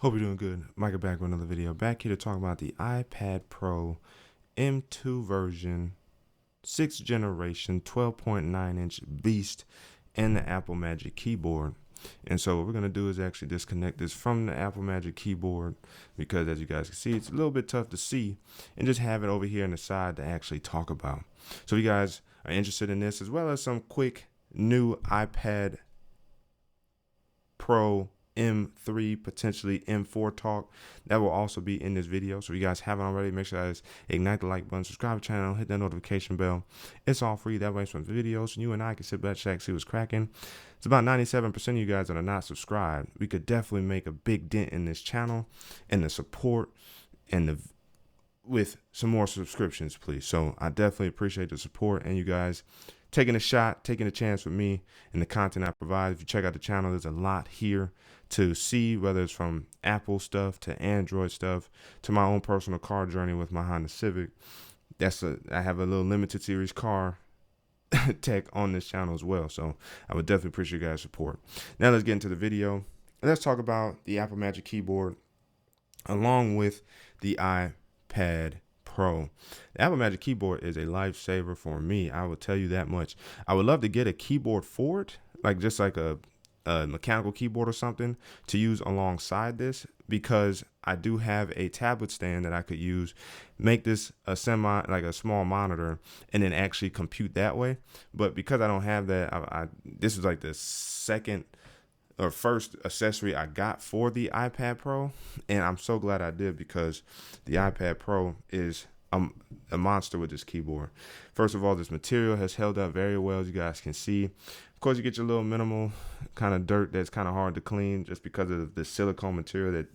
Hope you're doing good. Micah back with another video. Back here to talk about the iPad Pro M2 version, 6th generation, 12.9-inch beast, and the Apple Magic Keyboard. And so what we're going to do is actually disconnect this from the Apple Magic Keyboard because as you guys can see, it's a little bit tough to see, and just have it over here on the side to actually talk about. So if you guys are interested in this, as well as some quick new iPad Pro M3, potentially M4 talk, that will also be in this video. So if you guys haven't already, make sure you guys ignite the like button, subscribe to the channel, hit that notification bell. It's all free. That way from videos, and you and I can sit back, check, see what's cracking. It's about 97% of you guys that are not subscribed. We could definitely make a big dent in this channel and the support and the with some more subscriptions, please. So I definitely appreciate the support and you guys taking a shot, taking a chance with me and the content I provide. If you check out the channel, there's a lot here to see, whether it's from Apple stuff to Android stuff to my own personal car journey with my Honda Civic. I have a little limited series car tech on this channel as well. So I would definitely appreciate you guys' support. Now let's get into the video. Let's talk about the Apple Magic Keyboard along with the iPad Pro. The Apple Magic Keyboard is a lifesaver for me. I will tell you that much. I would love to get a keyboard for it, like just like a mechanical keyboard or something to use alongside this, because I do have a tablet stand that I could use, make this a small monitor, and then actually compute that way. But because I don't have that, this is like the second or first accessory I got for the iPad Pro, and I'm so glad I did, because the iPad Pro is a monster with this keyboard. First of all, this material has held up very well, as you guys can see. Of course, you get your little minimal kind of dirt that's kind of hard to clean just because of the silicone material that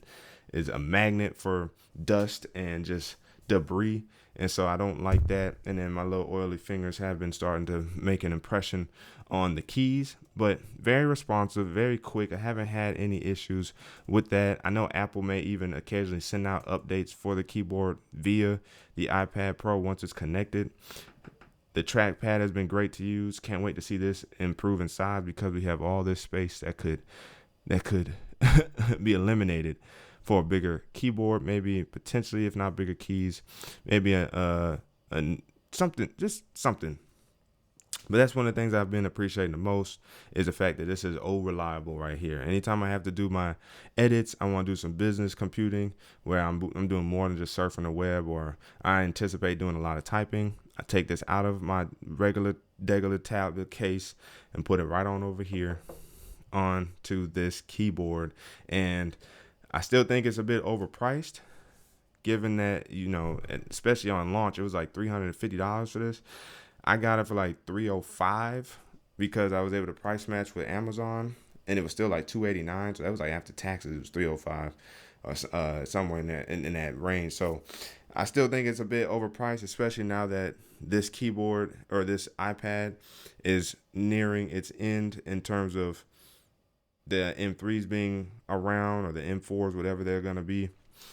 is a magnet for dust and just debris, and so I don't like that. And then my little oily fingers have been starting to make an impression on the keys, but very responsive, very quick. I haven't had any issues with that. I know Apple may even occasionally send out updates for the keyboard via the iPad Pro once it's connected. The trackpad has been great to use. Can't wait to see this improve in size, because we have all this space that could be eliminated for a bigger keyboard, maybe potentially, if not bigger keys, maybe something. But that's one of the things I've been appreciating the most, is the fact that this is reliable right here. Anytime I have to do my edits, I want to do some business computing where I'm doing more than just surfing the web, or I anticipate doing a lot of typing. I take this out of my regular tablet case and put it right on over here onto this keyboard. And I still think it's a bit overpriced, given that, especially on launch, it was like $350 for this. I got it for like $305 because I was able to price match with Amazon, and it was still like $289. So that was like after taxes, it was $305 or somewhere in that range. So I still think it's a bit overpriced, especially now that this keyboard or this iPad is nearing its end in terms of the M3s being around, or the M4s, whatever they're going to be.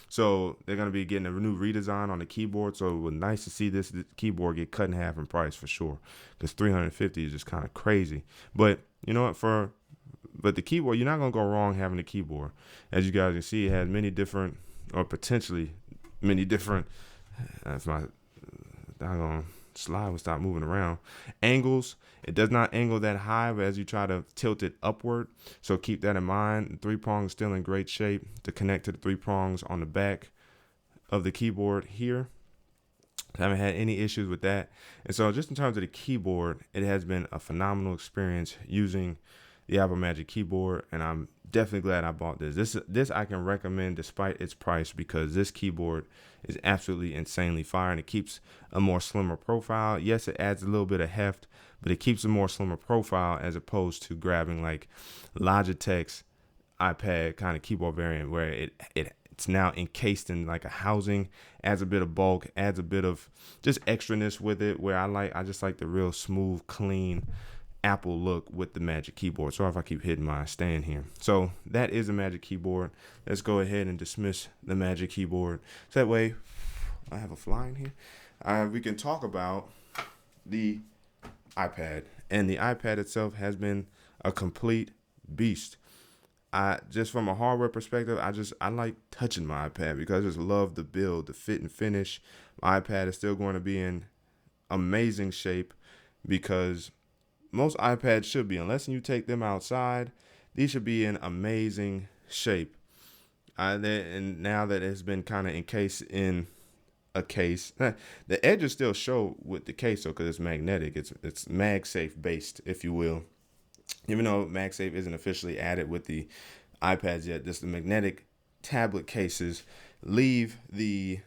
So they're going to be getting a new redesign on the keyboard. So it was nice to see this keyboard get cut in half in price for sure, because $350 is just kind of crazy. But you know what, but the keyboard, you're not going to go wrong having the keyboard. As you guys can see, it has many different, or potentially many different, if my doggone slide would stop moving around, angles. It does not angle that high, but as you try to tilt it upward, so keep that in mind. The three prongs still in great shape to connect to the three prongs on the back of the keyboard here. I haven't had any issues with that. And so just in terms of the keyboard, it has been a phenomenal experience using the Apple Magic Keyboard, and I'm definitely glad I bought this. This I can recommend despite its price, because this keyboard is absolutely insanely fire, and it keeps a more slimmer profile. Yes, it adds a little bit of heft, but it keeps a more slimmer profile, as opposed to grabbing like Logitech's iPad kind of keyboard variant, where it's now encased in like a housing, adds a bit of bulk, adds a bit of just extraness with it, where I just like the real smooth, clean Apple look with the Magic Keyboard. Sorry if I keep hitting my stand here. So that is a Magic Keyboard. Let's go ahead and dismiss the Magic Keyboard. So that way, I have a fly in here. We can talk about the iPad. And the iPad itself has been a complete beast. I just from a hardware perspective, I like touching my iPad because I just love the build, the fit and finish. My iPad is still going to be in amazing shape because most iPads should be, unless you take them outside, these should be in amazing shape. And now that it's been kind of encased in a case, the edges still show with the case, though, because it's magnetic. It's MagSafe based, if you will. Even though MagSafe isn't officially added with the iPads yet, just the magnetic tablet cases leave the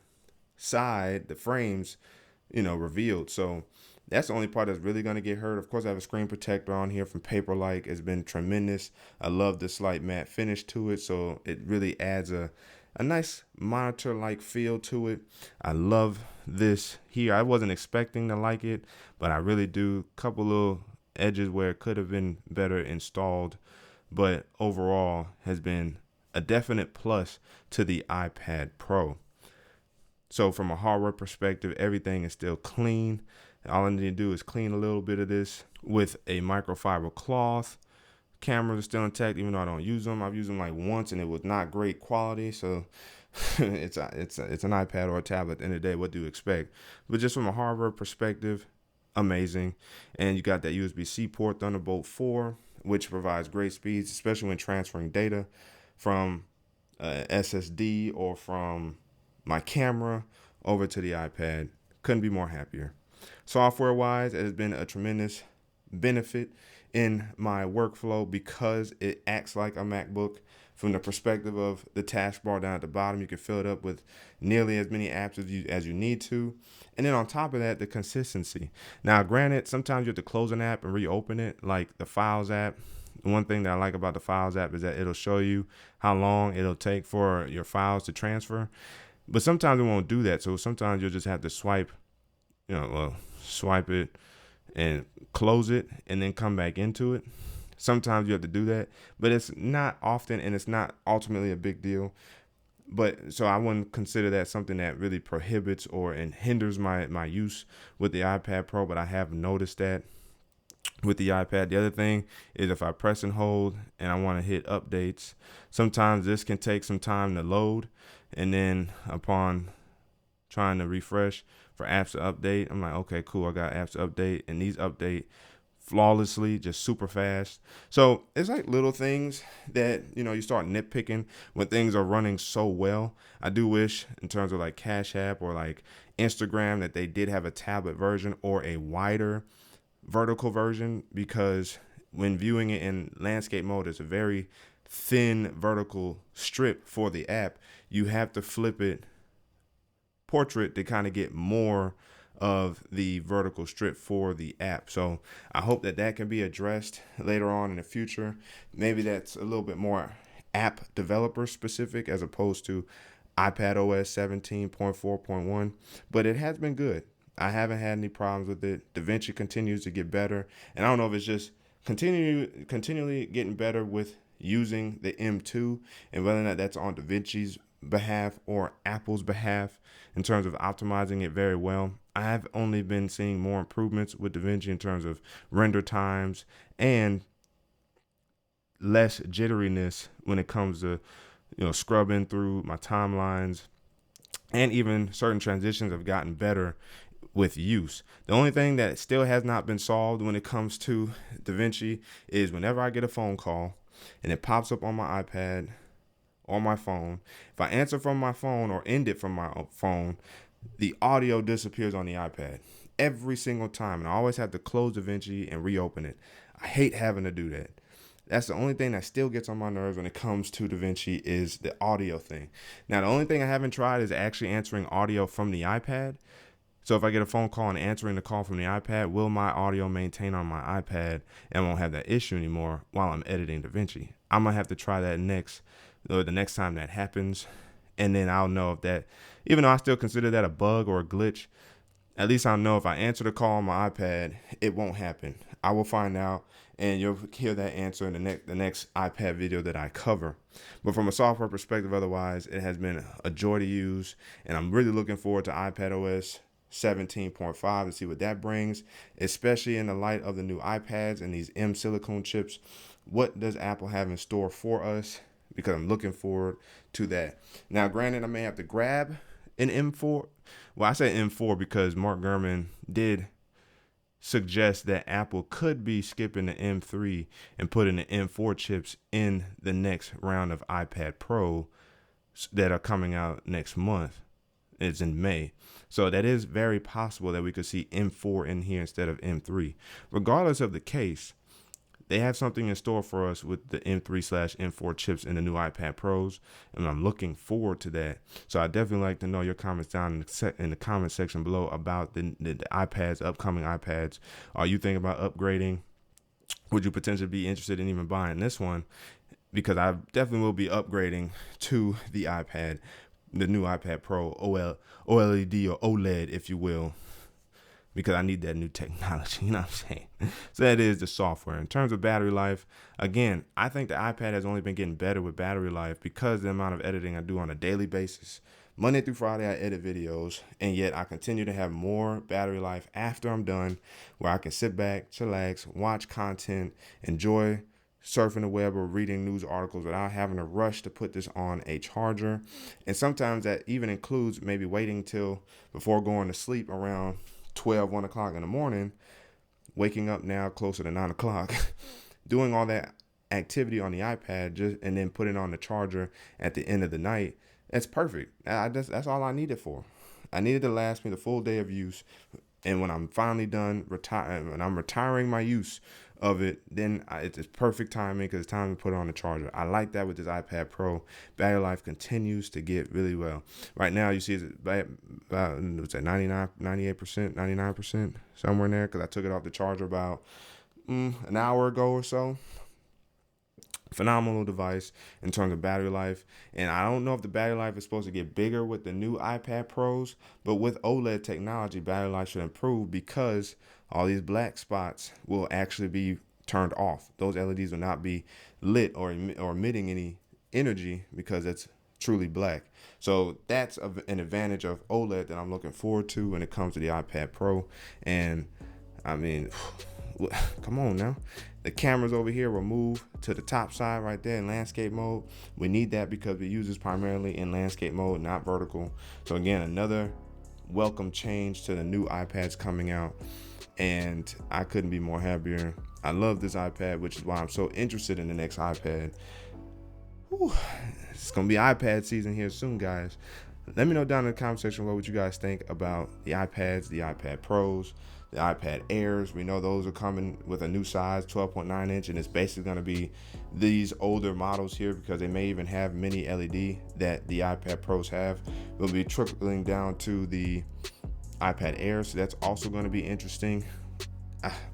frames, revealed. So that's the only part that's really going to get hurt. Of course, I have a screen protector on here from Paperlike. It's been tremendous. I love the slight matte finish to it, so it really adds a nice monitor-like feel to it. I love this here. I wasn't expecting to like it, but I really do. Couple little edges where it could have been better installed, but overall has been a definite plus to the iPad Pro. So from a hardware perspective, everything is still clean. All I need to do is clean a little bit of this with a microfiber cloth. Cameras are still intact, even though I don't use them. I've used them like once, and it was not great quality. So it's an iPad or a tablet. At the end of the day, what do you expect? But just from a hardware perspective, amazing. And you got that USB-C port, Thunderbolt 4, which provides great speeds, especially when transferring data from SSD or from my camera over to the iPad. Couldn't be more happier. Software wise, it has been a tremendous benefit in my workflow because it acts like a MacBook. From the perspective of the taskbar down at the bottom, you can fill it up with nearly as many apps as you need to. And then on top of that, the consistency. Now, granted, sometimes you have to close an app and reopen it, like the Files app. One thing that I like about the Files app is that it'll show you how long it'll take for your files to transfer. But sometimes it won't do that. So sometimes you'll just have to swipe it and close it and then come back into it. Sometimes you have to do that, but it's not often and it's not ultimately a big deal. But so I wouldn't consider that something that really prohibits or hinders my use with the iPad Pro, but I have noticed that with the iPad. The other thing is if I press and hold and I want to hit updates, sometimes this can take some time to load, and then upon trying to refresh for apps to update, I'm like, okay, cool, I got apps to update, and these update flawlessly, just super fast. So it's like little things that you start nitpicking when things are running so well. I do wish in terms of like Cash App or like Instagram that they did have a tablet version or a wider vertical version, because when viewing it in landscape mode, it's a very thin vertical strip for the app. You have to flip it portrait to kind of get more of the vertical strip for the app. So I hope that can be addressed later on in the future. Maybe that's a little bit more app developer specific as opposed to iPadOS 17.4.1, but it has been good. I haven't had any problems with it. DaVinci continues to get better, and I don't know if it's just continually getting better with using the M2, and whether or not that's on DaVinci's behalf or Apple's behalf in terms of optimizing it very well. I've only been seeing more improvements with DaVinci in terms of render times and less jitteriness when it comes to scrubbing through my timelines, and even certain transitions have gotten better with use. The only thing that still has not been solved when it comes to DaVinci is whenever I get a phone call and it pops up on my iPad or my phone, if I answer from my phone or end it from my phone, the audio disappears on the iPad every single time, and I always have to close DaVinci and reopen it. I hate having to do that. That's the only thing that still gets on my nerves when it comes to DaVinci is the audio thing. Now, the only thing I haven't tried is actually answering audio from the iPad. So if I get a phone call and answering the call from the iPad, will my audio maintain on my iPad and won't have that issue anymore while I'm editing DaVinci? I'm going to have to try that the next time that happens. And then I'll know if that, even though I still consider that a bug or a glitch, at least I'll know if I answer the call on my iPad, it won't happen. I will find out, and you'll hear that answer in the next iPad video that I cover. But from a software perspective, otherwise, it has been a joy to use, and I'm really looking forward to iPadOS 17.5 to see what that brings, especially in the light of the new iPads and these M silicone chips what does Apple have in store for us, because I'm looking forward to that. Now, granted, I may have to grab an M4. Well, I say M4 because Mark Gurman did suggest that Apple could be skipping the M3 and putting the M4 chips in the next round of iPad Pro that are coming out next month. It's in May. So that is very possible that we could see M4 in here instead of M3. Regardless of the case, they have something in store for us with the M3/M4 chips in the new iPad Pros, and I'm looking forward to that. So I definitely like to know your comments down in the comment section below about the iPads, upcoming iPads. Are you thinking about upgrading? Would you potentially be interested in even buying this one? Because I definitely will be upgrading to the iPad, the new iPad Pro OLED or OLED, if you will, because I need that new technology, you know what I'm saying? So that is the software. In terms of battery life, again, I think the iPad has only been getting better with battery life because of the amount of editing I do on a daily basis. Monday through Friday, I edit videos, and yet I continue to have more battery life after I'm done, where I can sit back, chillax, watch content, enjoy surfing the web or reading news articles without having to rush to put this on a charger. And sometimes that even includes maybe waiting till before going to sleep around 1 o'clock in the morning, waking up now closer to 9 o'clock, doing all that activity on the iPad and then putting on the charger at the end of the night. That's perfect. That's all I needed for. I needed to last me the full day of use. And when I'm finally done when I'm retiring my use of it, then it's perfect timing because it's time to put it on the charger. I like that with this iPad Pro. Battery life continues to get really well. Right now, you see it's about 99, 98%, 99%, somewhere in there, because I took it off the charger about an hour ago or so. Phenomenal device in terms of battery life, and I don't know if the battery life is supposed to get bigger with the new iPad Pros, but with OLED technology, battery life should improve because all these black spots will actually be turned off. Those LEDs will not be lit or emitting any energy because it's truly black. So that's an advantage of OLED that I'm looking forward to when it comes to the iPad Pro. And I mean, come on now. The cameras over here will move to the top side right there in landscape mode. We need that because we use this primarily in landscape mode, not vertical. So again, another welcome change to the new iPads coming out. And I couldn't be more happier. I love this iPad, which is why I'm so interested in the next iPad. Whew. It's going to be iPad season here soon, guys. Let me know down in the comment section what you guys think about the iPads, the iPad Pros, the iPad Airs. We know those are coming with a new size, 12.9 inch, and it's basically going to be these older models here because they may even have mini LED that the iPad Pros have. We'll be trickling down to the iPad Air, so that's also going to be interesting.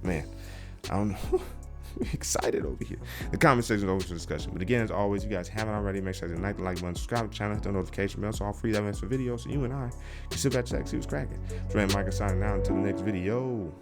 Man, I don't know. Excited over here. The comment section is always for discussion. But again, as always, if you guys haven't already, make sure to like the like button, subscribe to the channel, hit the notification bell, so all free that for videos, so you and I can sit back, check, see what's cracking. Friend Micah signing out until the next video.